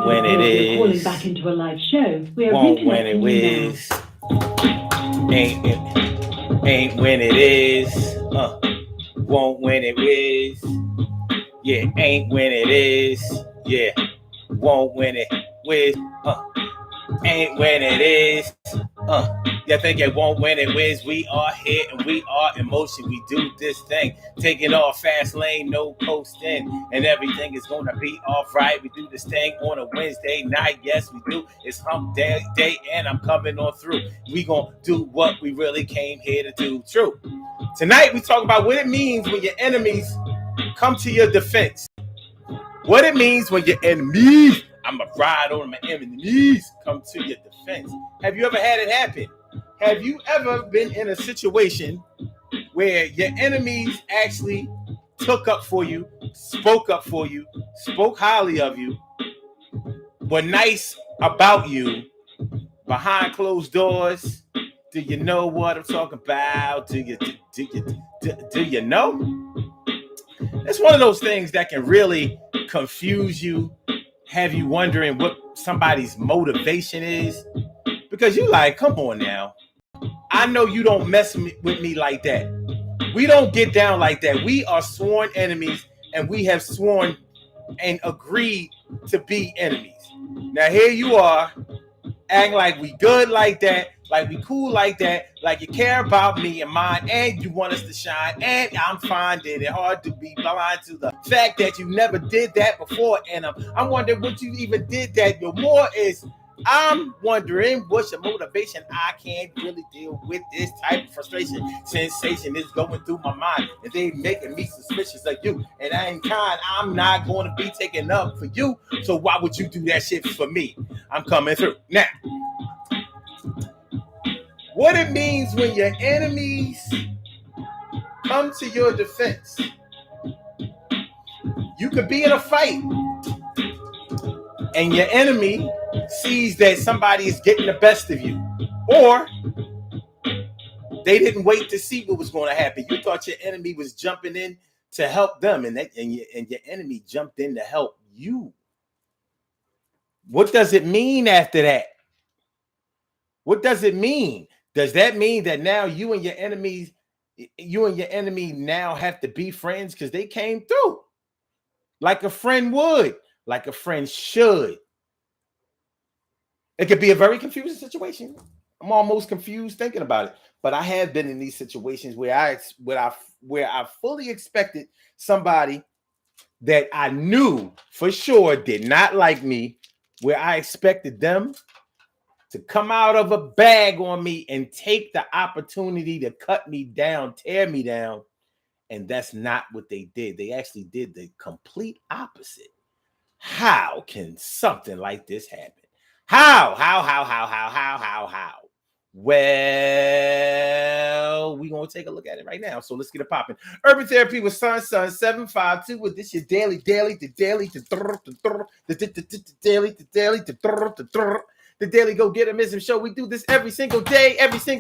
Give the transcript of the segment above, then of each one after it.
when it is. Calling back into a live show. We are Won't when it reconnecting you is. Ain't when it is. Won't when it is. Yeah, ain't when it is. Yeah, won't when it is. Ain't when it is. Yeah, think it won't when it is. We are here and we are in motion. We do this thing, taking off fast lane, no coasting, and everything is gonna be all right. We do this thing on a Wednesday night. Yes, we do. It's hump day, and I'm coming on through. We gonna do what we really came here to do. True. Tonight we talk about what it means when your enemies come to your defense. What it means when your enemies, I'm going to ride on my enemies, come to your defense. Have you ever had it happen? Have you ever been in a situation where your enemies actually took up for you, spoke up for you, spoke highly of you, were nice about you behind closed doors? Do you know what I'm talking about? Do you know? It's one of those things that can really confuse you, have you wondering what somebody's motivation is. Because you like, come on now. I know you don't mess with me like that. We don't get down like that. We are sworn enemies, and we have sworn and agreed to be enemies. Now here you are, acting like we good like that, like we cool like that, like you care about me and mine, and you want us to shine, and I'm finding it hard to be blind to the fact that you never did that before, and I'm wondering what you even did that. Your more is, I'm wondering what's your motivation. I can't really deal with this type of frustration. Sensation is going through my mind, and they making me suspicious of you. And I ain't kind. I'm not going to be taken up for you. So why would you do that shit for me? I'm coming through. Now, what it means when your enemies come to your defense. You could be in a fight, and your enemy sees that somebody is getting the best of you, or they didn't wait to see what was going to happen. You thought your enemy was jumping in to help them, and your enemy jumped in to help you. What does it mean after that? What does it mean? Does that mean that now you and your enemy now have to be friends because they came through like a friend would, like a friend should? It could be a very confusing situation. I'm almost confused thinking about it, but I have been in these situations where I fully expected somebody that I knew for sure did not like me, where I expected them to come out of a bag on me and take the opportunity to cut me down, tear me down. And that's not what they did. They actually did the complete opposite. How can something like this happen? How? Well, we're going to take a look at it right now. So let's get it popping. Urban Therapy with Sun 752 with this your daily, the Daily Go Getterism Show. We do this every single day. Every day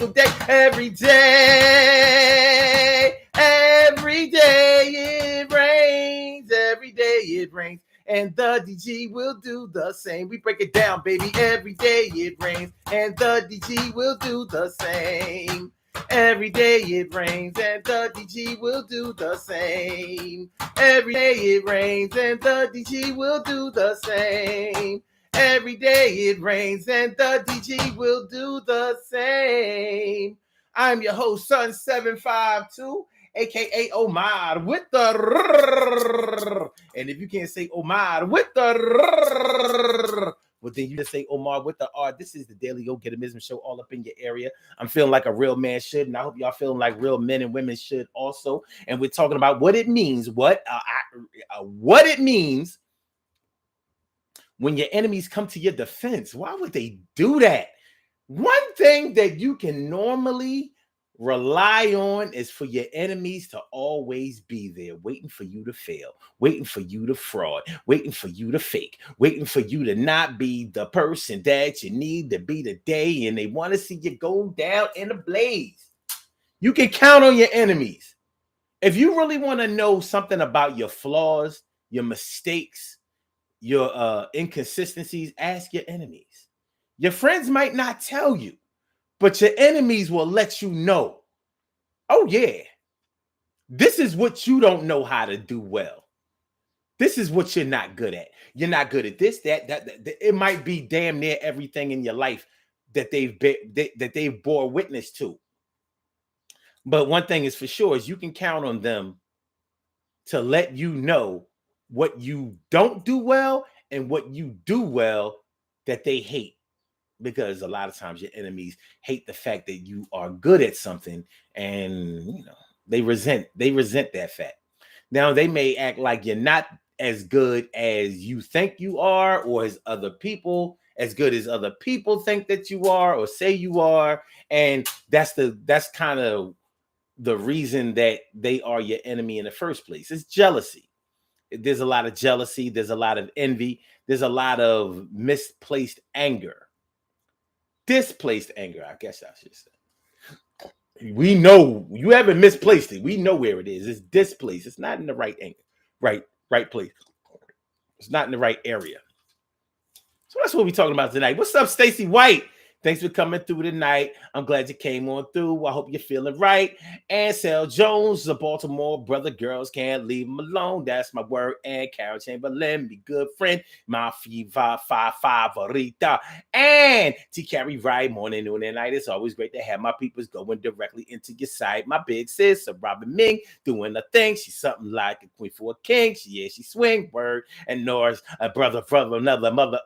it rains. Every day it rains. And the DG will do the same. We break it down, baby. Every day it rains. And the DG will do the same. Every day it rains. And the DG will do the same. Every day it rains. And the DG will do the same. Every day it rains and the DG will do the same. I'm your host, Sun 752, aka Omar with the. And if you can't say Omar with the, well, then you just say Omar with the R. This is the Daily Go Getterism Show, all up in your area. I'm feeling like a real man should, and I hope y'all feeling like real men and women should also. And we're talking about what it means, what it means when your enemies come to your defense. Why would they do that? One thing that you can normally rely on is for your enemies to always be there, waiting for you to fail, waiting for you to fraud, waiting for you to fake, waiting for you to not be the person that you need to be today, and they want to see you go down in a blaze. You can count on your enemies. If you really want to know something about your flaws, your mistakes, your inconsistencies, ask your enemies. Your friends might not tell you, but your enemies will let you know. Oh yeah, this is what you don't know how to do well. This is what you're not good at. You're not good at this, that. It might be damn near everything in your life that they've bore witness to. But one thing is for sure is you can count on them to let you know what you don't do well and what you do well that they hate. Because a lot of times your enemies hate the fact that you are good at something, and they resent that fact. Now they may act like you're not as good as you think you are, or as good as other people think that you are or say you are. And that's kind of the reason that they are your enemy in the first place. It's jealousy. There's a lot of jealousy, there's a lot of envy, there's a lot of misplaced anger. Displaced anger, I guess I should say. We know you haven't misplaced it. We know where it is. It's displaced. It's not in the right anger, right place. It's not in the right area. So that's what we're talking about tonight. What's up, Stacy White? Thanks for coming through tonight. I'm glad you came on through. I hope you're feeling right. Ansel Jones, the Baltimore brother, girls can't leave him alone. That's my word. And Carol Chamberlain, me good friend, my favorita. And T Carry Right, morning, noon, and night. It's always great to have my peoples going directly into your side. My big sis, Robin Ming, doing a thing. She's something like a queen for a king. She swing word. And Norris, a brother, another mother,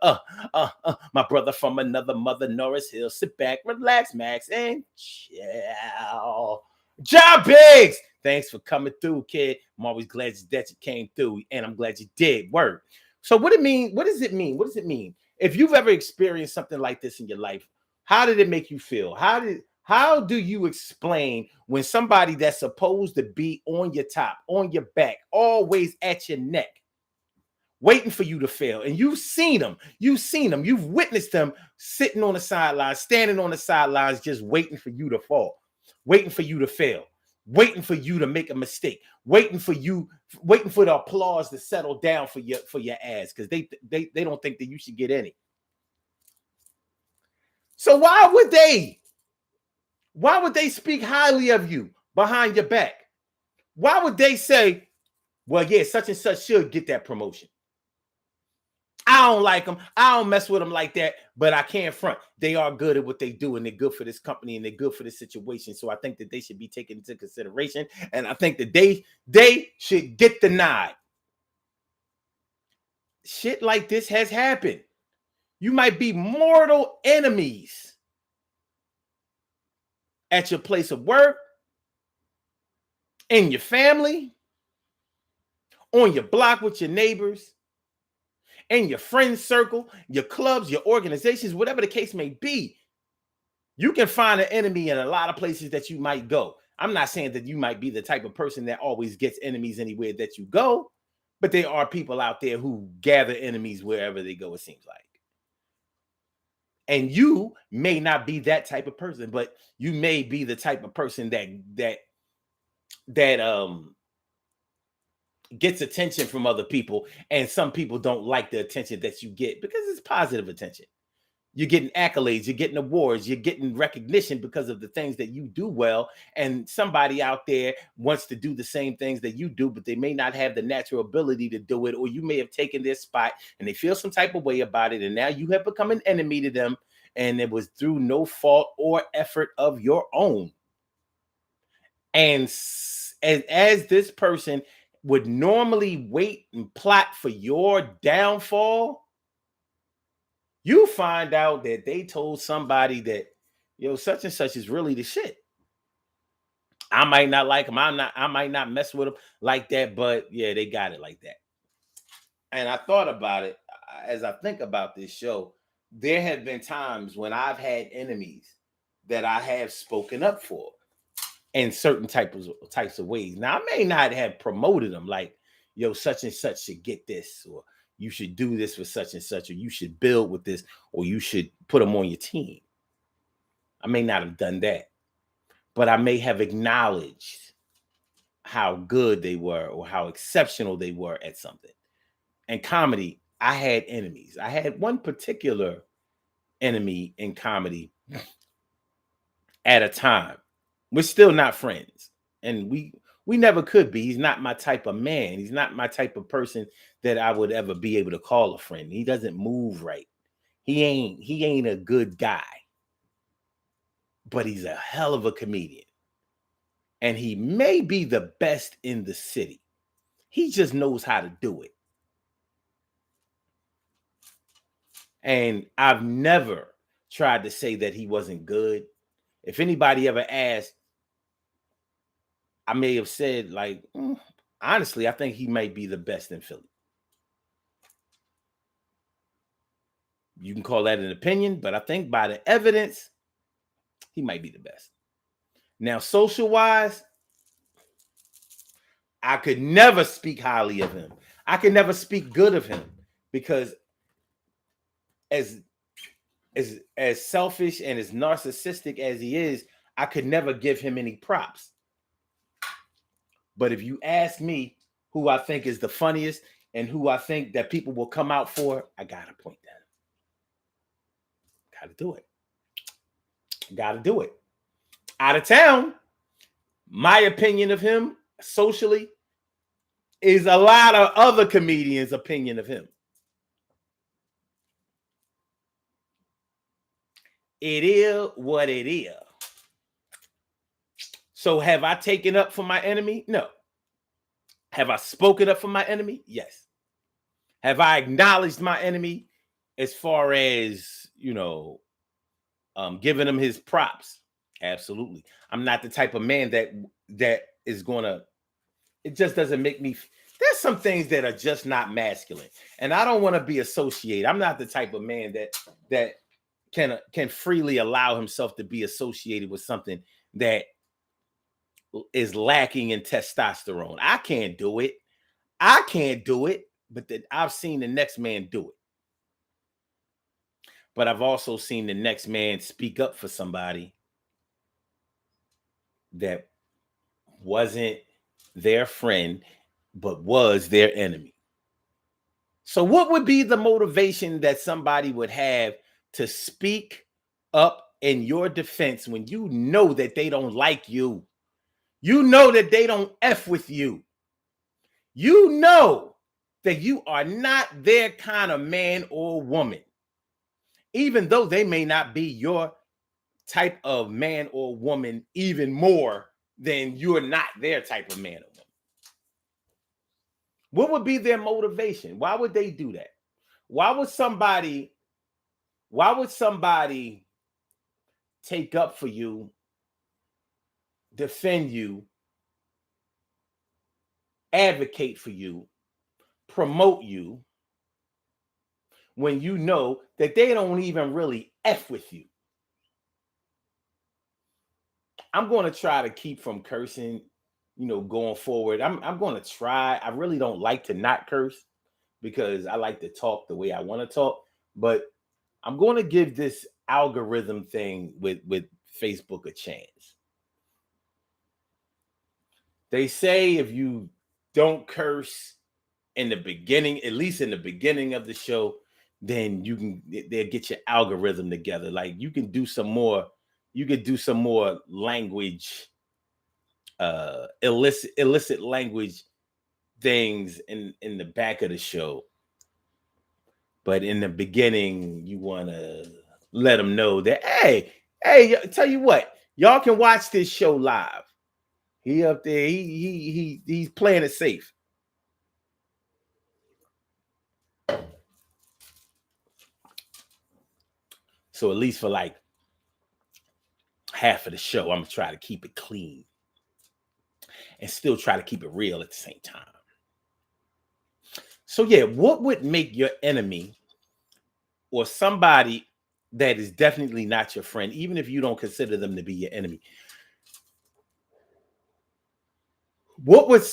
my brother from another mother, Norris Hill. Sit back, relax, Max, and chill. Job Biggs, thanks for coming through, kid. I'm always glad that you came through, and I'm glad you did. Word. So what it mean? What does it mean? What does it mean? If you've ever experienced something like this in your life, how did it make you feel? How do you explain when somebody that's supposed to be on your top, on your back, always at your neck, waiting for you to fail? And you've seen them, you've witnessed them sitting on the sidelines, standing on the sidelines, just waiting for you to fall, waiting for you to fail, waiting for you to make a mistake, waiting for the applause to settle down for your ass, because they don't think that you should get any. So why would they speak highly of you behind your back? Why would they say, well, yeah, such and such should get that promotion? I don't like them. I don't mess with them like that, but I can't front. They are good at what they do, and they're good for this company, and they're good for this situation. So I think that they should be taken into consideration, and I think that they should get denied. Shit like this has happened. You might be mortal enemies at your place of work, in your family, on your block with your neighbors, in your friend circle, your clubs, your organizations, whatever the case may be. You can find an enemy in a lot of places that you might go. I'm not saying that you might be the type of person that always gets enemies anywhere that you go, but there are people out there who gather enemies wherever they go, it seems like. And you may not be that type of person, but you may be the type of person that gets attention from other people, and some people don't like the attention that you get because it's positive attention. You're getting accolades, you're getting awards, you're getting recognition because of the things that you do well. And somebody out there wants to do the same things that you do, but they may not have the natural ability to do it, or you may have taken their spot and they feel some type of way about it. And now you have become an enemy to them, and it was through no fault or effort of your own. And as this person would normally wait and plot for your downfall, you find out that they told somebody that, such and such is really the shit. I might not like them. I might not mess with them like that, but yeah, they got it like that. And I thought about it as I think about this show. There have been times when I've had enemies that I have spoken up for in certain types of ways. Now, I may not have promoted them like, such and such should get this, or you should do this for such and such, or you should build with this, or you should put them on your team. I may not have done that, but I may have acknowledged how good they were or how exceptional they were at something. And comedy I had enemies. I had one particular enemy in comedy at a time. We're still not friends, and we never could be. He's not my type of man. He's not my type of person that I would ever be able to call a friend. He doesn't move right. He ain't a good guy, but he's a hell of a comedian. And he may be the best in the city. He just knows how to do it. And I've never tried to say that he wasn't good. If anybody ever asked, I may have said, like, honestly, I think he might be the best in Philly. You can call that an opinion, but I think by the evidence, he might be the best. Now, social-wise, I could never speak highly of him. I could never speak good of him because as selfish and as narcissistic as he is, I could never give him any props. But if you ask me who I think is the funniest and who I think that people will come out for, I gotta point that. Gotta do it. Gotta do it. Out of town, my opinion of him socially is a lot of other comedians' opinion of him. It is what it is. So have I taken up for my enemy? No. Have I spoken up for my enemy? Yes. Have I acknowledged my enemy as far as, giving him his props? Absolutely. I'm not the type of man that is going to, it just doesn't make me, there's some things that are just not masculine. And I don't want to be associated. I'm not the type of man that can freely allow himself to be associated with something that is lacking in testosterone. I can't do it. But I've seen the next man do it. But I've also seen the next man speak up for somebody that wasn't their friend, but was their enemy. So what would be the motivation that somebody would have to speak up in your defense when you know that they don't like you? You know that they don't F with you. You know that you are not their kind of man or woman, even though they may not be your type of man or woman even more than you're not their type of man or woman. What would be their motivation? Why would they do that? Why would somebody take up for you, defend you, advocate for you, promote you, when you know that they don't even really F with you? I'm going to try to keep from cursing, going forward. I'm going to try. I really don't like to not curse because I like to talk the way I want to talk. But I'm going to give this algorithm thing with Facebook a chance. They say if you don't curse in the beginning, at least in the beginning of the show, then they'll get your algorithm together. Like you could do some more language, illicit language things in the back of the show. But in the beginning, you want to let them know that, hey, tell you what, y'all can watch this show live. He up there, he's playing it safe. So at least for like half of the show, I'm gonna try to keep it clean and still try to keep it real at the same time. So yeah, what would make your enemy or somebody that is definitely not your friend, even if you don't consider them to be your enemy? What would make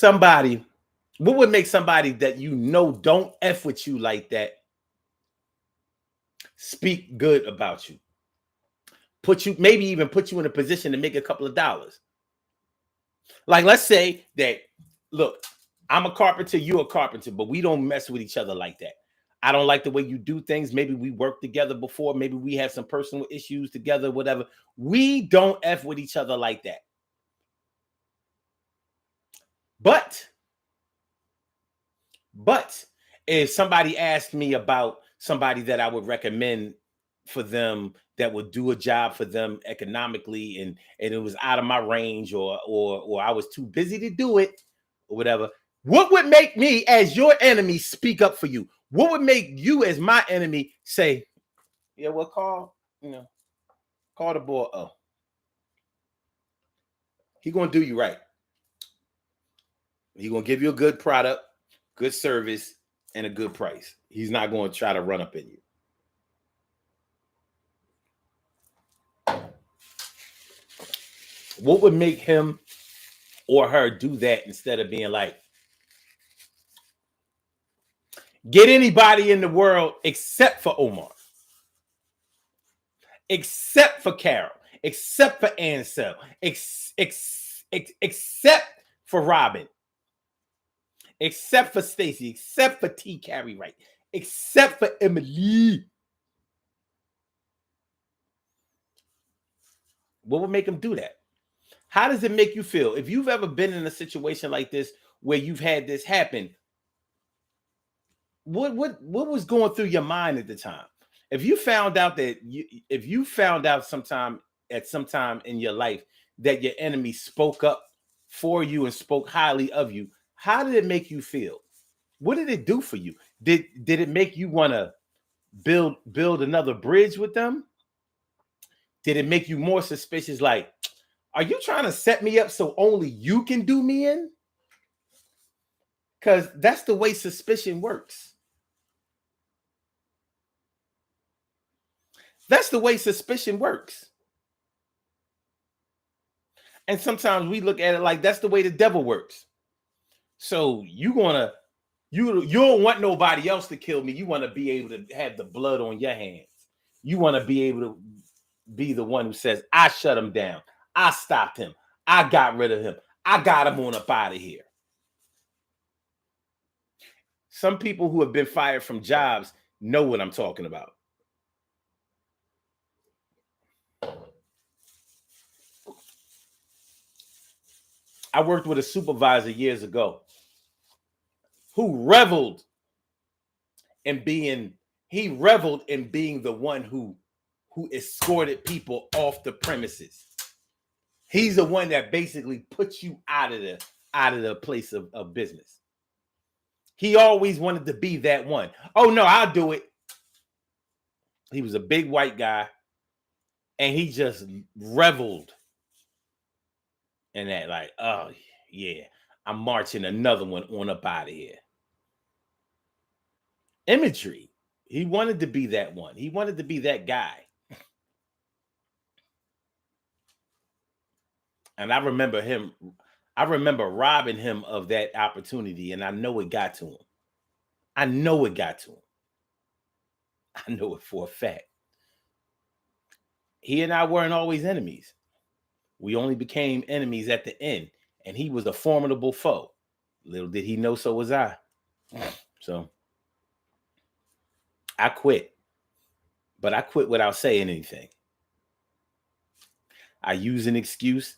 somebody that don't F with you like that speak good about you? Maybe even put you in a position to make a couple of dollars. Like, let's say that, look, I'm a carpenter, you're a carpenter, but we don't mess with each other like that. I don't like the way you do things. Maybe we worked together before. Maybe we have some personal issues together, whatever. We don't F with each other like that. But if somebody asked me about somebody that I would recommend for them that would do a job for them economically, and it was out of my range, or I was too busy to do it, or whatever, what would make me as your enemy speak up for you? What would make you as my enemy say, yeah, well, call the boy. Oh, he gonna do you right. He gonna give you a good product, good service, and a good price. He's not going to try to run up in you. What would make him or her do that instead of being like, get anybody in the world except for Omar, except for Carol, except for Ansel, except for Robin, except for Stacy, except for T. Carrie Wright, except for Emily? What would make him do that? How does it make you feel? If you've ever been in a situation like this where you've had this happen, what was going through your mind at the time? If you found out sometime in your life that your enemy spoke up for you and spoke highly of you, how did it make you feel? What did it do for you? Did it make you want to build another bridge with them? Did it make you more suspicious? Like, are you trying to set me up so only you can do me in? Because that's the way suspicion works. That's the way suspicion works. And sometimes we look at it like that's the way the devil works. So you don't want nobody else to kill me. You want to be able to have the blood on your hands. You want to be able to be the one who says, I shut him down. I stopped him. I got rid of him. I got him on up out of here. Some people who have been fired from jobs know what I'm talking about. I worked with a supervisor years ago who reveled in being the one who escorted people off the premises. He's the one that basically puts you out of the place of business. He always wanted to be that one. Oh no, I'll do it. He was a big white guy, and he just reveled in that, like, oh yeah, I'm marching another one on up out of here. Imagery. He wanted to be that one. He wanted to be that guy. And I remember robbing him of that opportunity, and I know it got to him. I know it for a fact. He and I weren't always enemies. We only became enemies at the end, and he was a formidable foe. Little did he know, so was I. So I quit, but I quit without saying anything. I use an excuse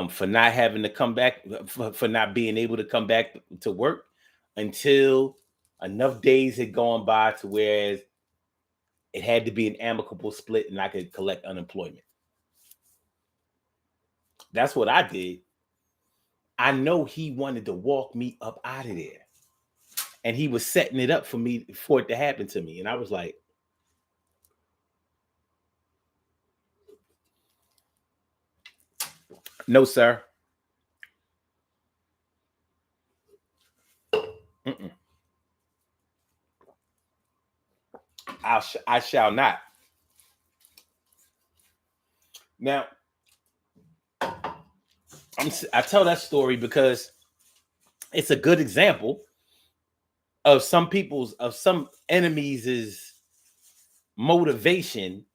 for not having to come back, for not being able to come back to work until enough days had gone by to where it had to be an amicable split and I could collect unemployment. That's what I did. I know he wanted to walk me up out of there. And he was setting it up for it to happen to me. And I was like, no, sir. Mm-mm. I shall not. Now, I tell that story because it's a good example of some enemies' motivation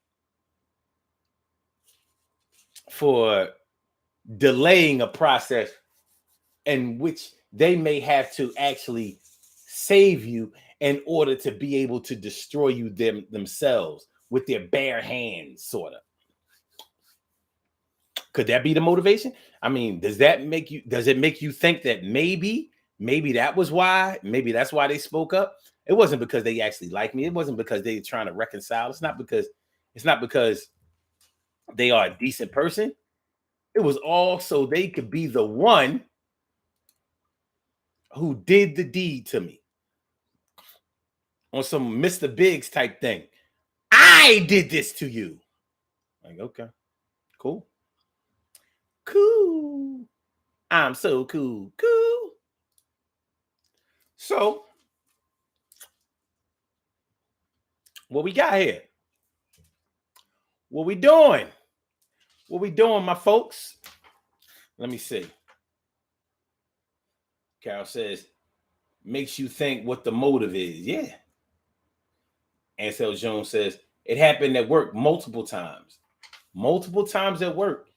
for delaying a process in which they may have to actually save you in order to be able to destroy you themselves with their bare hands, sort of. Could that be the motivation? I mean, does it make you think that maybe that was why, maybe that's why they spoke up? It wasn't because they actually like me. It wasn't because they were trying to reconcile. It's not because they are a decent person. It was all so they could be the one who did the deed to me on some Mr. Biggs type thing. I did this to you. Like, okay, cool. Cool. I'm so cool. Cool. So, what we got here? What we doing? What we doing, my folks? Let me see. Carol says, makes you think what the motive is. Yeah. Ansel Jones says, it happened at work multiple times. Multiple times at work.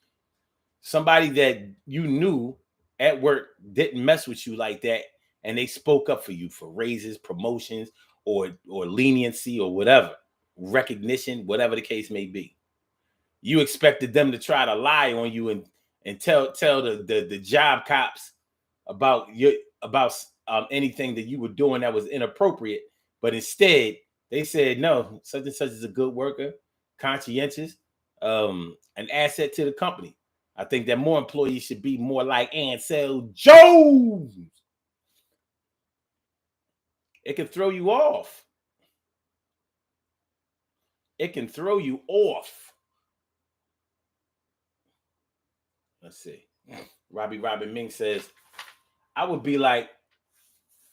Somebody that you knew at work didn't mess with you like that, and they spoke up for you for raises, promotions, or leniency or whatever, recognition, whatever the case may be. You expected them to try to lie on you and tell the job cops about anything that you were doing that was inappropriate, but instead they said no, such and such is a good worker, conscientious, an asset to the company. I think that more employees should be more like Ansel Jones. It can throw you off. It can throw you off. Let's see. Robin Ming says, I would be like,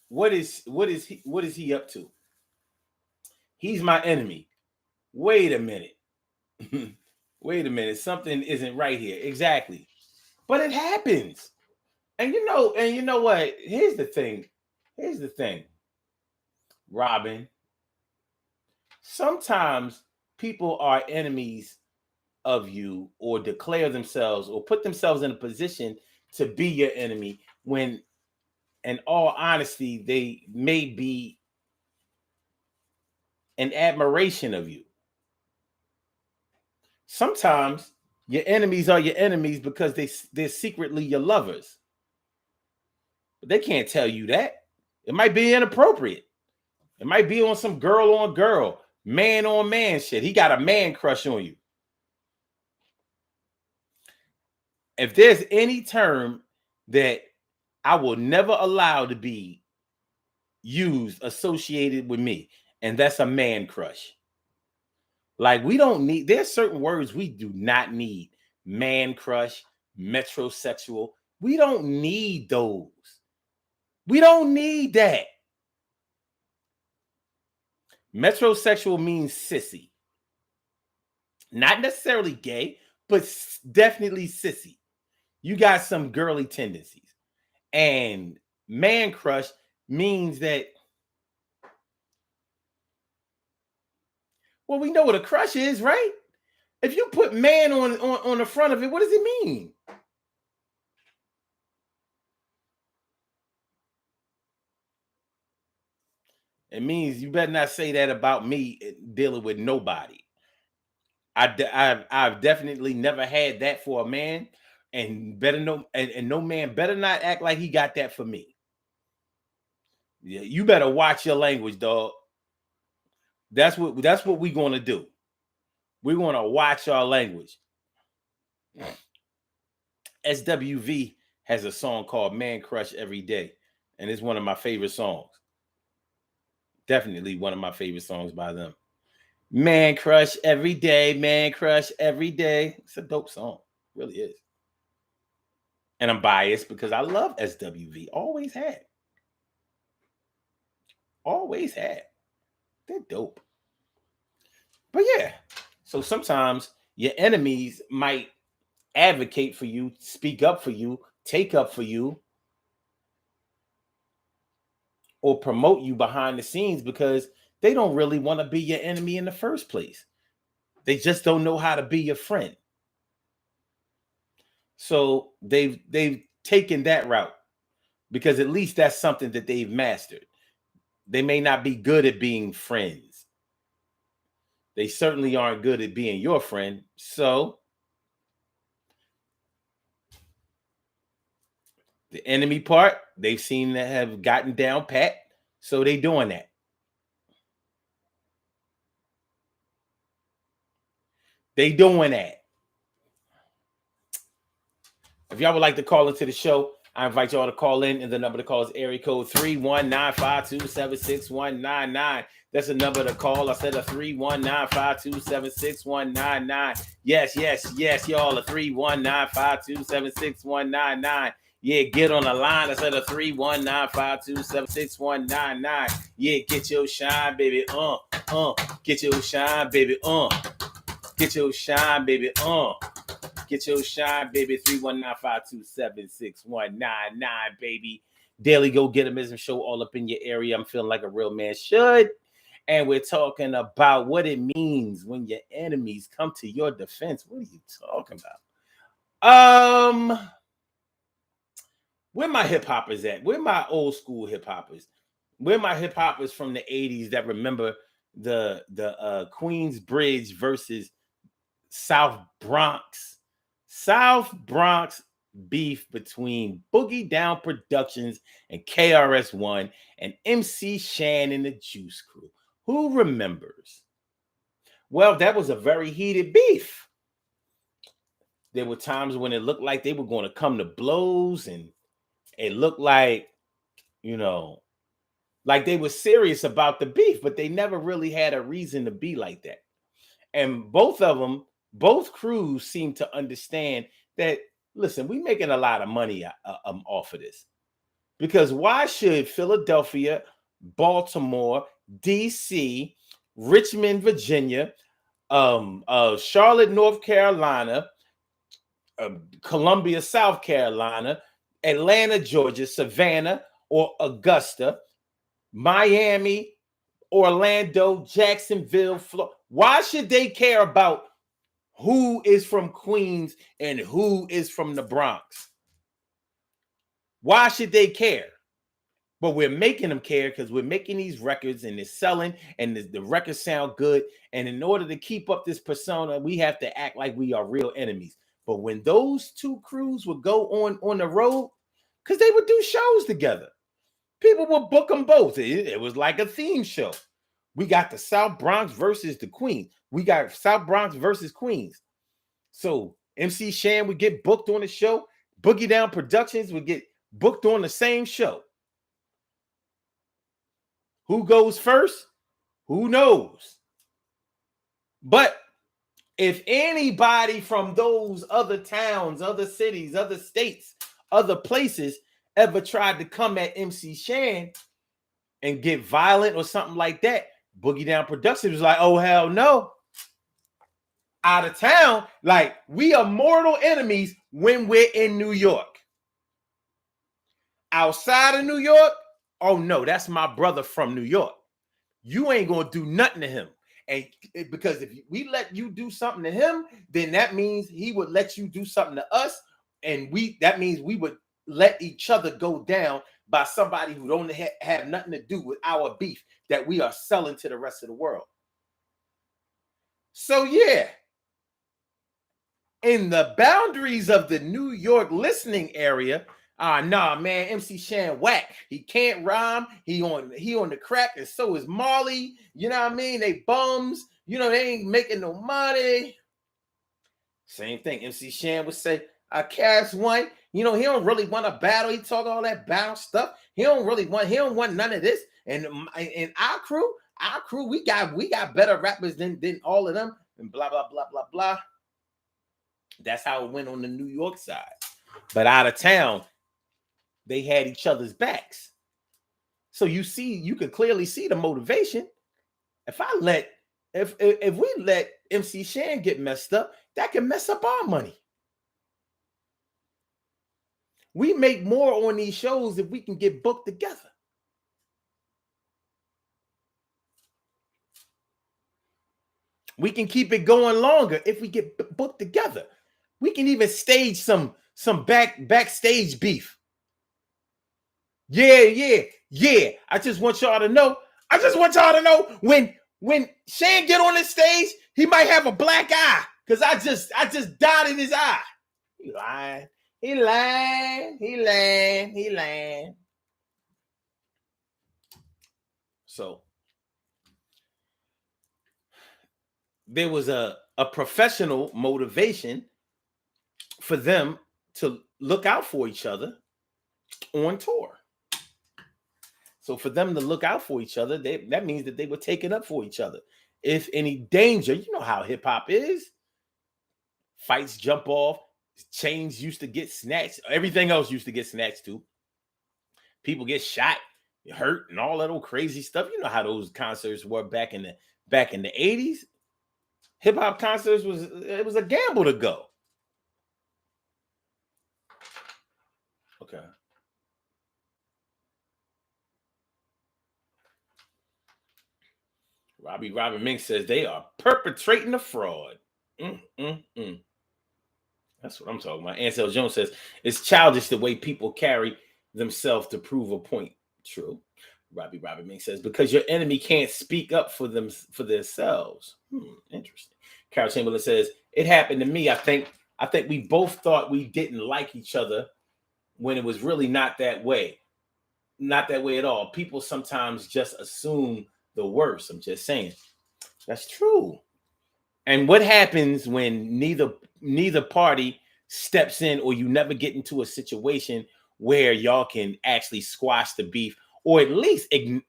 what is he up to? He's my enemy. Wait a minute. Wait a minute. Something isn't right here. Exactly. But it happens. And you know what? Here's the thing. Robin. Sometimes people are enemies of you or declare themselves or put themselves in a position to be your enemy when, in all honesty, they may be an admiration of you. Sometimes your enemies are your enemies because they're secretly your lovers. But they can't tell you that. It might be inappropriate. It might be on some girl on girl, man on man shit. He got a man crush on you. If there's any term that I will never allow to be used associated with me, and that's a man crush. Like, we don't need, there's certain words we do not need. Man crush, metrosexual. We don't need those. We don't need that. Metrosexual means sissy. Not necessarily gay, but definitely sissy. You got some girly tendencies. And man crush means that, well, we know what a crush is, right? If you put man on the front of it, what does it mean? It means you better not say that about me dealing with nobody. I've definitely never had that for a man, and better no, and no man better not act like he got that for me. Yeah, you better watch your language, dog. That's what we're gonna do. We're gonna watch our language. SWV has a song called "Man Crush Every Day," and it's one of my favorite songs. Definitely one of my favorite songs by them. Man crush every day, man crush every day. It's a dope song, it really is. And I'm biased because I love SWV. Always had. Always had. They're dope. But yeah, so sometimes your enemies might advocate for you, speak up for you, take up for you, or promote you behind the scenes because they don't really want to be your enemy in the first place. They just don't know how to be your friend. So they've taken that route because at least that's something that they've mastered. They may not be good at being friends. They certainly aren't good at being your friend. So the enemy part, they seem to have gotten down pat. So they doing that. They doing that. If y'all would like to call into the show, I invite y'all to call in, and the number to call is area code 319-527-6199. That's the number to call. I said a 319-527-6199. Yes, y'all, a 319-527-6199. Yeah, get on the line. I said a 319-527-6199. Yeah, get your shine, baby. Get your shine, baby. Get your shine, baby. Get your shine, baby. 319-527-6199, baby. Daily Go Getimism show all up in your area. I'm feeling like a real man should. And we're talking about what it means when your enemies come to your defense. What are you talking about? Where my hip hoppers at? Where my old school hip hoppers? Where my hip hoppers from the 80s that remember the Queens Bridge versus South Bronx beef between Boogie Down Productions and KRS-One and MC Shan and the Juice Crew? Who remembers? Well, that was a very heated beef. There were times when it looked like they were going to come to blows, and it looked like, like they were serious about the beef, but they never really had a reason to be like that. And both crews seem to understand that, listen, we making a lot of money off of this. Because why should Philadelphia, Baltimore, DC, Richmond, Virginia, Charlotte, North Carolina, Columbia, South Carolina, Atlanta, Georgia, Savannah, or Augusta, Miami, Orlando, Jacksonville, Florida, why should they care about who is from Queens and who is from the Bronx? Why should they care? But we're making them care because we're making these records and they're selling and the records sound good. And in order to keep up this persona, we have to act like we are real enemies. But when those two crews would go on the road, because they would do shows together, people would book them both. It was like a theme show. We got the South Bronx versus the Queens. We got South Bronx versus Queens. So MC Shan would get booked on the show. Boogie Down Productions would get booked on the same show. Who goes first? Who knows? But if anybody from those other towns, other cities, other states, other places ever tried to come at MC Shan and get violent or something like that, Boogie Down Productions was like, oh, hell no. Out of town, like, we are mortal enemies when we're in New York. Outside of New York, oh no, that's my brother from New York. You ain't gonna do nothing to him. And because if we let you do something to him, then that means he would let you do something to us. And that means we would let each other go down by somebody who don't have nothing to do with our beef that we are selling to the rest of the world. So yeah, in the boundaries of the New York listening area, nah, man, MC Shan whack. He can't rhyme. He on the crack, and so is Marley. You know what I mean? They bums. They ain't making no money. Same thing. MC Shan would say, KRS-One, he don't really want to battle. He talk all that battle stuff. He don't want none of this. And our crew, we got better rappers than all of them, and blah, blah, blah, blah, blah. That's how it went on the New York side. But out of town, they had each other's backs. So you can clearly see the motivation. If we let MC Shan get messed up, that can mess up our money. We make more on these shows if we can get booked together. We can keep it going longer if we get booked together. We can even stage some backstage beef. Yeah. I just want y'all to know. When Shane get on this stage, he might have a black eye because I just dotted his eye. He lying. He lying. So there was a professional motivation for them to look out for each other on tour. So for them to look out for each other, that means that they were taking up for each other. If any danger, you know how hip hop is. Fights jump off, chains used to get snatched, everything else used to get snatched too. People get shot, hurt, and all that old crazy stuff. You know how those concerts were back in the 80s. Hip hop concerts was a gamble to go. Okay. Robin Mink says they are perpetrating a fraud. That's what I'm talking about. Ansel Jones says it's childish the way people carry themselves to prove a point. True. Robin Mink says because your enemy can't speak up for themselves. Interesting. Carol Chamberlain says it happened to me. I think we both thought we didn't like each other when it was really not that way. Not that way at all. People sometimes just assume the worst. I'm just saying. That's true. And what happens when neither party steps in, or you never get into a situation where y'all can actually squash the beef, or at least have you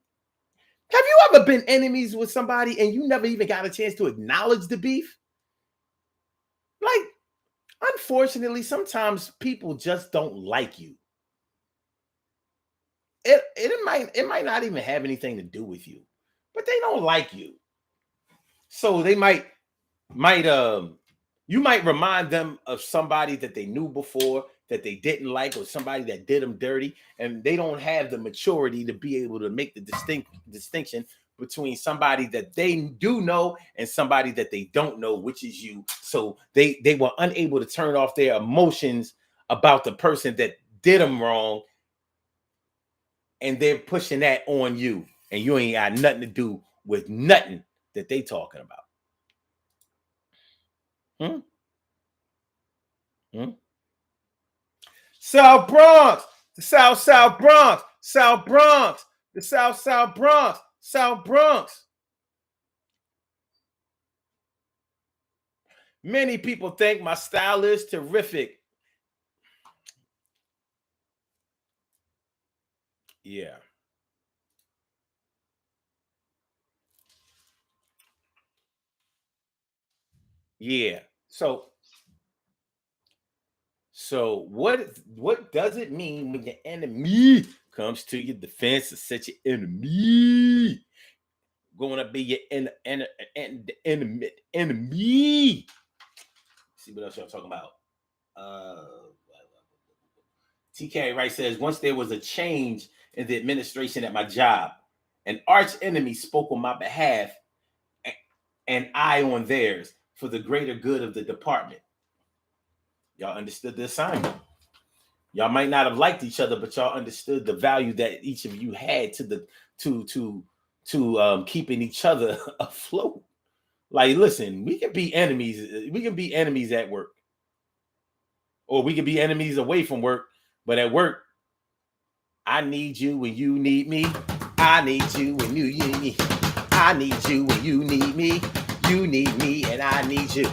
ever been enemies with somebody and you never even got a chance to acknowledge the beef? Like, unfortunately, sometimes people just don't like you. It might not even have anything to do with you, but they don't like you. So they might you might remind them of somebody that they knew before that they didn't like, or somebody that did them dirty, and they don't have the maturity to be able to make the distinction between somebody that they do know and somebody that they don't know, which is you. So they were unable to turn off their emotions about the person that did them wrong, and they're pushing that on you, and you ain't got nothing to do with nothing that they talking about. South Bronx, the South Bronx, South Bronx, the South Bronx, South Bronx. Many people think my style is terrific. Yeah. Yeah. So what does it mean when your enemy comes to your defense to set your enemy? Going to be your enemy. See what else y'all talking about? TK Wright says once there was a change in the administration at my job, an arch enemy spoke on my behalf and I on theirs for the greater good of the department. Y'all understood the assignment. Y'all might not have liked each other, but y'all understood the value that each of you had to keeping each other afloat. Like, listen, we can be enemies. We can be enemies at work, or we can be enemies away from work. But at work, I need you when you need me. I need you when you need me. I need you when you need me. You need me and I need you.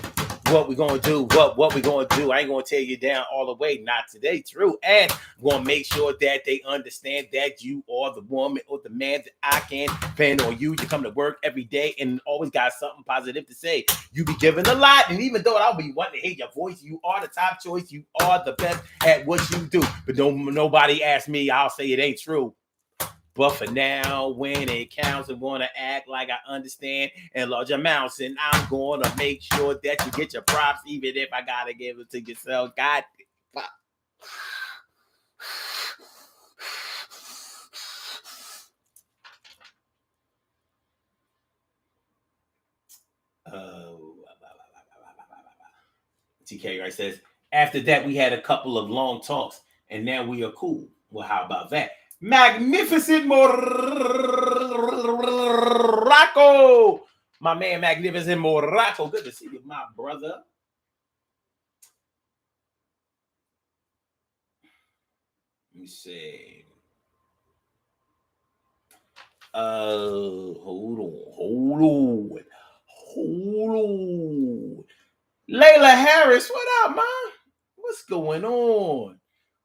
What we gonna do? What we gonna do? I ain't gonna tear you down all the way. Not today, true. And I'm gonna make sure that they understand that you are the woman or the man that I can depend on you. You come to work every day and always got something positive to say. You be giving a lot, and even though I'll be wanting to hear your voice, you are the top choice. You are the best at what you do. But nobody ask me, I'll say it ain't true. But for now, when it counts, I'm going to act like I understand in large amounts. And I'm going to make sure that you get your props, even if I got to give it to yourself. God. TK right says, after that, we had a couple of long talks, and now we are cool. Well, how about that? Magnificent Morocco. My man, Magnificent Morocco. Good to see you, my brother. Let me see. Hold on. Layla Harris, what up, man? What's going on?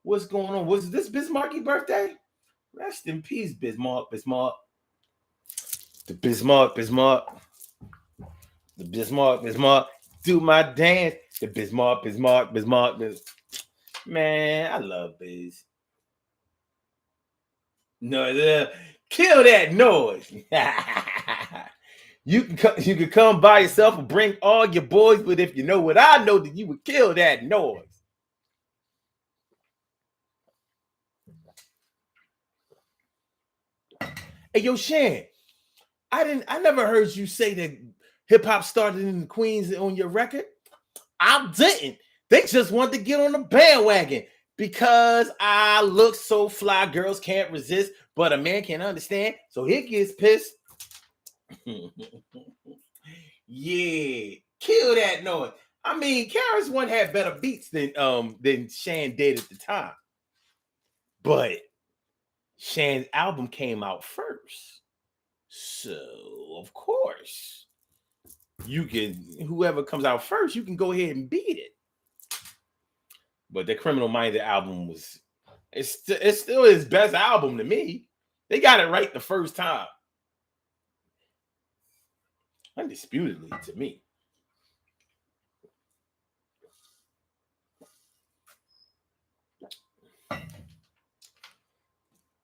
What's going on? Was this Bismarck's birthday? Rest in peace, Bismarck. The Bismarck. Do my dance. The Bismarck. Man, I love Biz. No, kill that noise. You can come by yourself and bring all your boys, but if you know what I know, then you would kill that noise. Hey, yo, Shan, I never heard you say that hip hop started in the Queens on your record. I didn't. They just wanted to get on the bandwagon because I look so fly. Girls can't resist, but a man can't understand. So he gets pissed. Yeah, kill that noise. I mean, Karis One had better beats than Shan did at the time, but Shan's album came out first, so of course you can. Whoever comes out first, you can go ahead and beat it. But the Criminal Minded album was it's still his best album to me. They got it right the first time, undisputedly to me.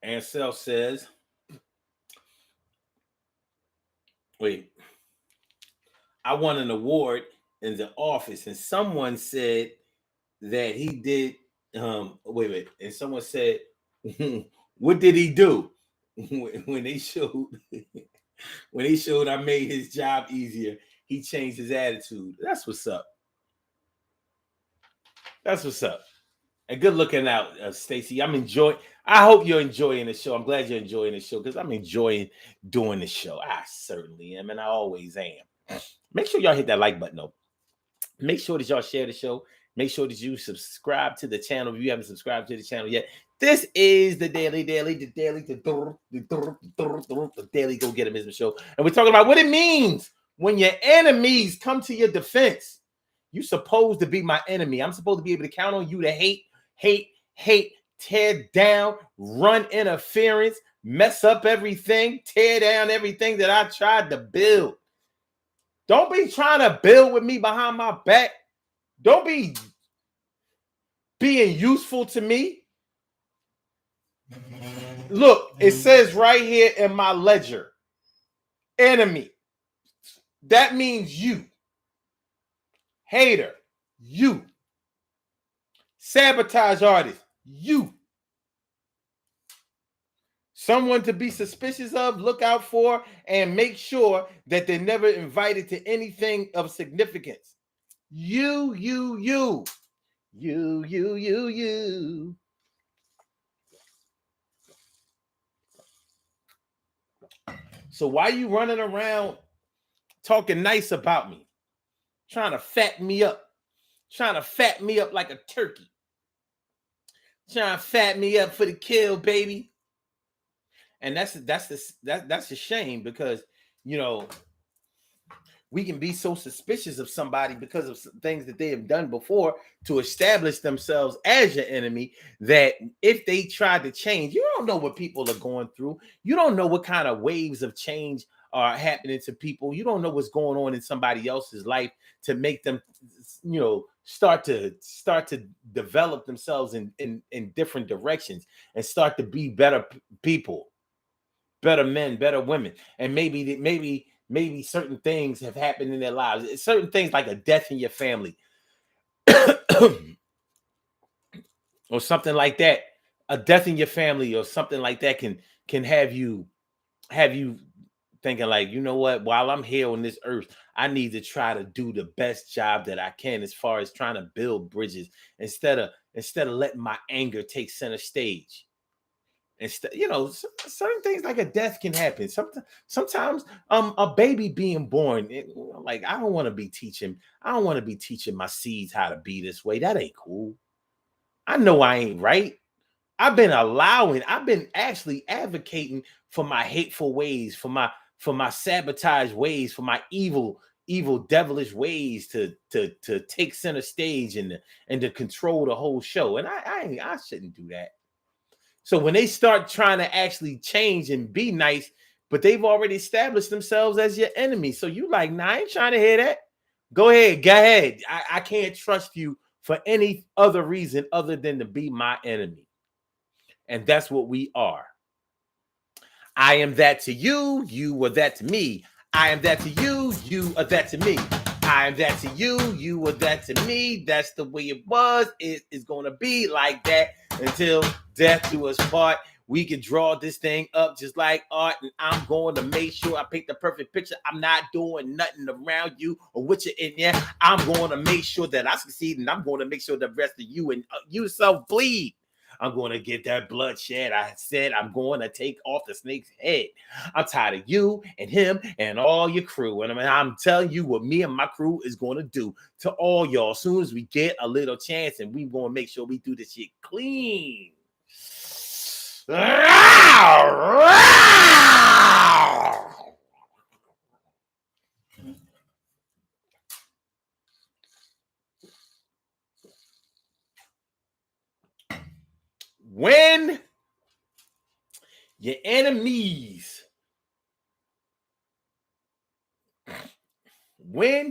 Ansel says, wait, I won an award in the office, and someone said that he did. Wait, and someone said, "What did he do?" when they showed I made his job easier, he changed his attitude. That's what's up. And good looking out, Stacy. I hope you're enjoying the show. I'm glad you're enjoying the show because I'm enjoying doing the show. I certainly am, and I always am. Make sure y'all hit that like button, though. Make sure that y'all share the show. Make sure that you subscribe to the channel if you haven't subscribed to the channel yet. This is the Daily Go Get 'Em show. And we're talking about what it means when your enemies come to your defense. You're supposed to be my enemy. I'm supposed to be able to count on you to hate, tear down, run interference, mess up everything, tear down everything that I tried to build. Don't be trying to build with me behind my back. Don't be being useful to me. Look, it says right here in my ledger, enemy. That means you. Hater, you. Sabotage artist, you. Someone to be suspicious of, look out for, and make sure that they're never invited to anything of significance. You. So why you running around talking nice about me? Trying to fatten me up. Trying to fat me up like a turkey. Trying to fat me up for the kill, baby. And that's a shame because, you know, we can be so suspicious of somebody because of things that they have done before to establish themselves as your enemy, that if they try to change, you don't know what people are going through. You don't know what kind of waves of change are happening to people. You don't know what's going on in somebody else's life to make them, you know, start to develop themselves in different directions and start to be better people, better men, better women. And maybe certain things have happened in their lives. Certain things like a death in your family or something like that. A death in your family or something like that can have you thinking like, you know what, while I'm here on this earth, I need to try to do the best job that I can as far as trying to build bridges instead of letting my anger take center stage. And certain things like a death can happen. Sometimes a baby being born, like I don't want to be teaching. I don't want to be teaching my seeds how to be this way. That ain't cool. I know I ain't right. I've been actually advocating for my hateful ways, for my sabotage ways, for my evil devilish ways to take center stage and to control the whole show. And I shouldn't do that. So when they start trying to actually change and be nice, but they've already established themselves as your enemy. So you like, nah, I ain't trying to hear that. Go ahead. I can't trust you for any other reason other than to be my enemy. And that's what we are. I am that to you, you are that to me. I am that to you, you are that to me. I am that to you, you are that to me. That's the way it was. It is going to be like that until death do us part. We can draw this thing up just like art, and I'm going to make sure I paint the perfect picture. I'm not doing nothing around you or with you in there. I'm going to make sure that I succeed, and I'm going to make sure the rest of you and yourself bleed. I'm going to get that bloodshed. I said I'm going to take off the snake's head. I'm tired of you and him and all your crew. And I'm telling you what me and my crew is going to do to all y'all as soon as we get a little chance, and we going to make sure we do this shit clean. When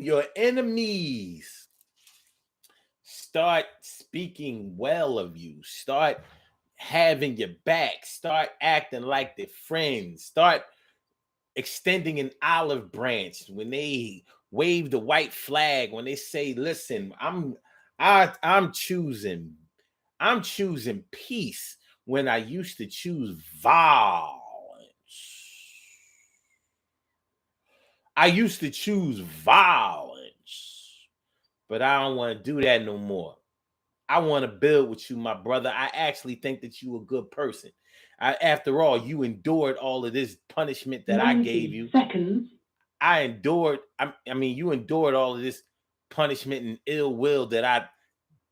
your enemies start speaking well of you, start having your back, start acting like they're friends, start extending an olive branch, when they wave the white flag, when they say, listen, I'm choosing peace when I used to choose violence. I used to choose violence, but I don't want to do that no more. I want to build with you, my brother. I actually think that you a good person. After all, you endured all of this punishment that I gave you. Seconds. You endured all of this punishment and ill will that I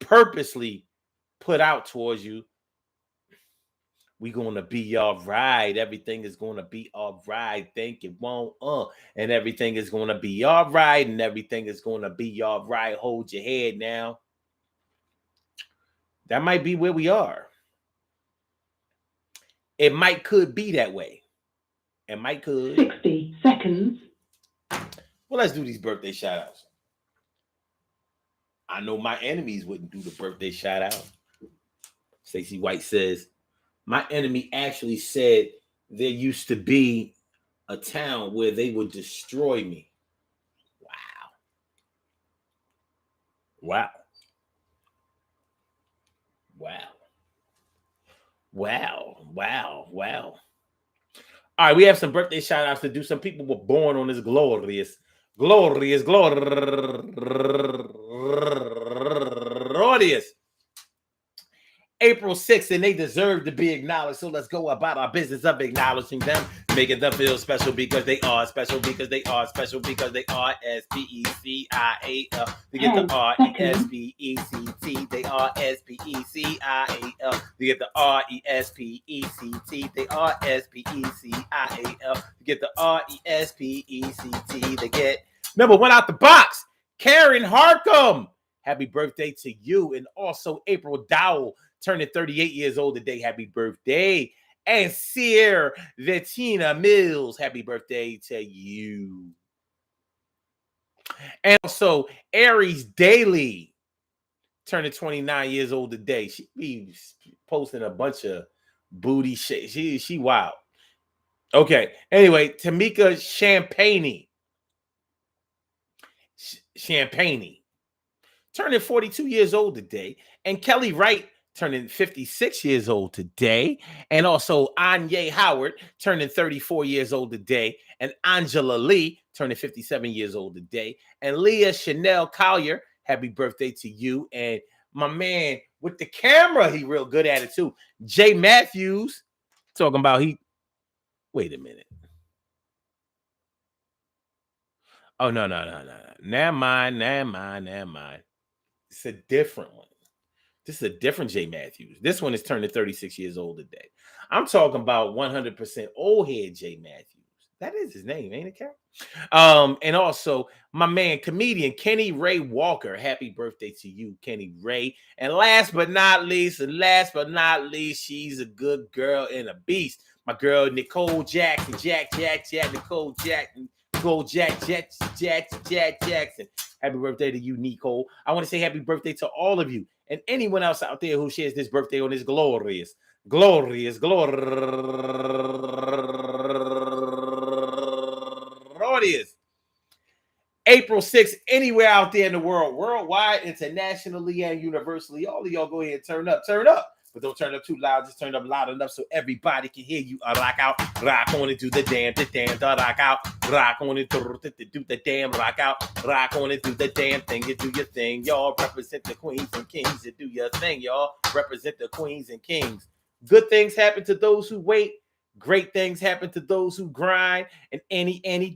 purposely put out towards you. We're going to be all right. Everything is going to be all right. Think it won't. And everything is going to be all right. And everything is going to be all right. Hold your head now. That might be where we are. It could be that way. It could. 60 seconds. Well, let's do these birthday shout outs. I know my enemies wouldn't do the birthday shout out. Stacey White says, my enemy actually said there used to be a town where they would destroy me. Wow. All right, we have some birthday shout outs to do. Some people were born on this glorious April 6th, and they deserve to be acknowledged. So let's go about our business of acknowledging them, making them feel special because they are special, because they are special, because they are SPECIAL. They get the RESPECT. They are SPECIAL. They get the RESPECT. They are SPECIAL. They get the RESPECT. They get number one out the box, Karen Harcum. Happy birthday to you. And also April Dowell, turning 38 years old today. Happy birthday. And Sierra Bettina Mills, happy birthday to you. And also Aries Daly, turning 29 years old today. She be posting a bunch of booty shit. She wild. Okay. Anyway, Tamika Champagne, turning 42 years old today. And Kelly Wright, turning 56 years old today. And also Anya Howard, turning 34 years old today. And Angela Lee, turning 57 years old today. And Leah Chanel Collier, happy birthday to you. And my man with the camera, he real good at it too, Jay Matthews, Talking about wait a minute. Oh, no. Never mind. It's a different one. This is a different Jay Matthews. This one is turning 36 years old today. I'm talking about 100% old head Jay Matthews. That is his name, ain't it, Carol? And also my man, comedian Kenny Ray Walker. Happy birthday to you, Kenny Ray. And last but not least, she's a good girl and a beast. My girl Nicole Jackson, Nicole Jackson. Jackson. Happy birthday to you, Nicole. I want to say happy birthday to all of you and anyone else out there who shares this birthday on this glorious April 6th, anywhere out there in the world, worldwide, internationally, and universally. All of y'all go ahead and turn up. But don't turn up too loud. Just turn up loud enough so everybody can hear you. Rock out, rock on and do the damn, rock out, rock on and do the damn, rock out, rock on and do the damn thing. You do your thing, y'all. Represent the queens and kings. You do your thing, y'all. Represent the queens and kings. Good things happen to those who wait. Great things happen to those who grind, and anything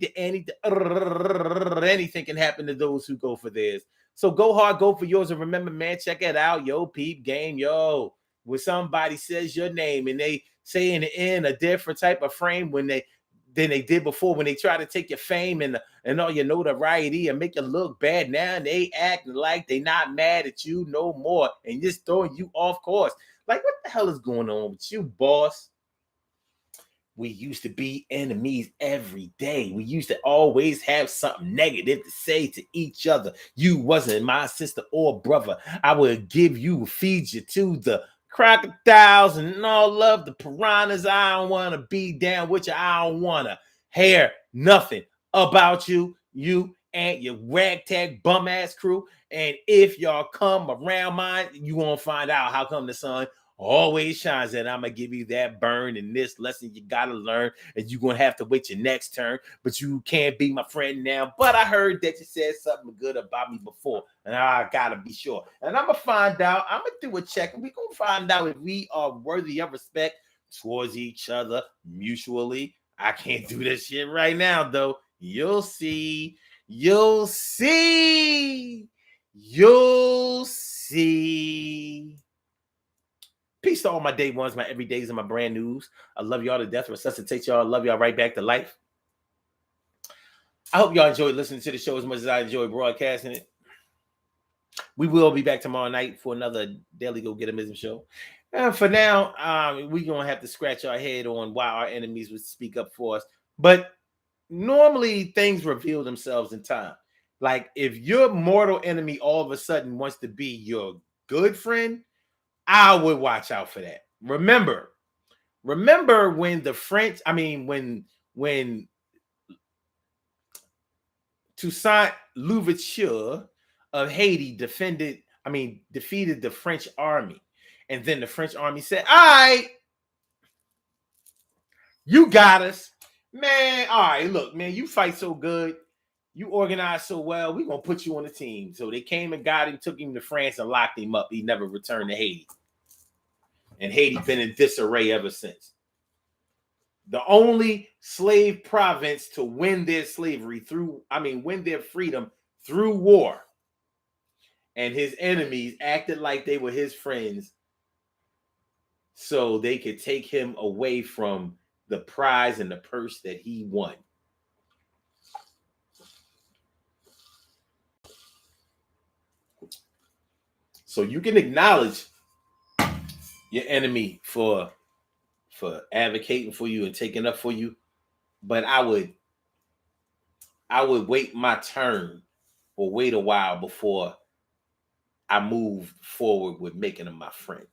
can happen to those who go for theirs. So go hard, go for yours, and remember, man, check it out, yo, peep game, yo. When somebody says your name and they say in a different type of frame than they did before, when they try to take your fame and all your notoriety and make you look bad, now and they act like they not mad at you no more and just throwing you off course. Like, what the hell is going on with you, boss? We used to be enemies every day. We used to always have something negative to say to each other. You wasn't my sister or brother. I would feed you to the crocodiles and all love the piranhas. I don't want to be down with you. I don't want to hear nothing about you and your ragtag bum ass crew. And if y'all come around mine, you won't find out how come the sun always shines, and I'm gonna give you that burn in this lesson you gotta learn, and you're gonna have to wait your next turn, but you can't be my friend now. But I heard that you said something good about me before, and I gotta be sure. And I'm gonna find out, I'm gonna do a check, and we're gonna find out if we are worthy of respect towards each other mutually. I can't do this shit right now, though. You'll see. You'll see. Peace to all my day ones, my everydays, and my brand news. I love y'all to death. Resuscitate y'all. I love y'all right back to life. I hope y'all enjoyed listening to the show as much as I enjoyed broadcasting it. We will be back tomorrow night for another Daily Go Get 'Em show. And for now, we're going to have to scratch our head on why our enemies would speak up for us. But normally things reveal themselves in time. Like if your mortal enemy all of a sudden wants to be your good friend, I would watch out for that. Remember when the French, when Toussaint Louverture of Haiti defeated the French army. And then the French army said, all right, you got us. Man, all right, look, man, you fight so good. You organize so well. We're going to put you on the team. So they came and got him, took him to France and locked him up. He never returned to Haiti. And Haiti been in disarray ever since. The only slave province to win their win their freedom through war. And his enemies acted like they were his friends so they could take him away from the prize and the purse that he won. So you can acknowledge your enemy for advocating for you and taking up for you, but I would wait my turn or wait a while before I move forward with making him my friend.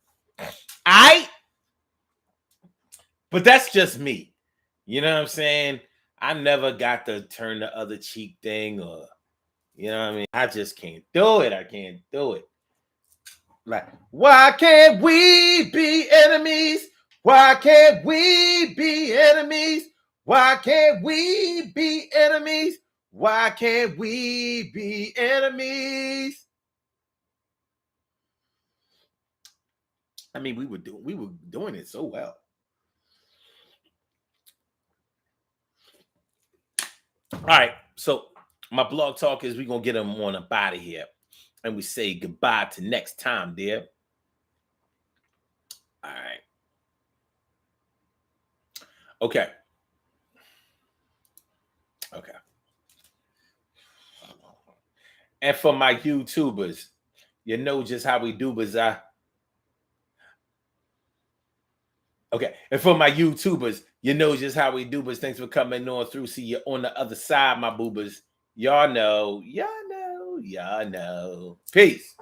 But that's just me. You know what I'm saying? I never got the turn the other cheek thing, or you know what I mean? I just can't do it. I can't do it. Like, why can't we be enemies? Why can't we be enemies? Why can't we be enemies? Why can't we be enemies? I mean, we were doing it so well. All right. So my blog talk is we're gonna get them on up out of here. And we say goodbye to next time, dear. All right. Okay. Okay. And for my YouTubers, you know just how we do, but okay. And for my YouTubers, you know just how we do, but thanks for coming on through. See you on the other side, my boobers. Y'all know, y'all know, y'all know. Peace.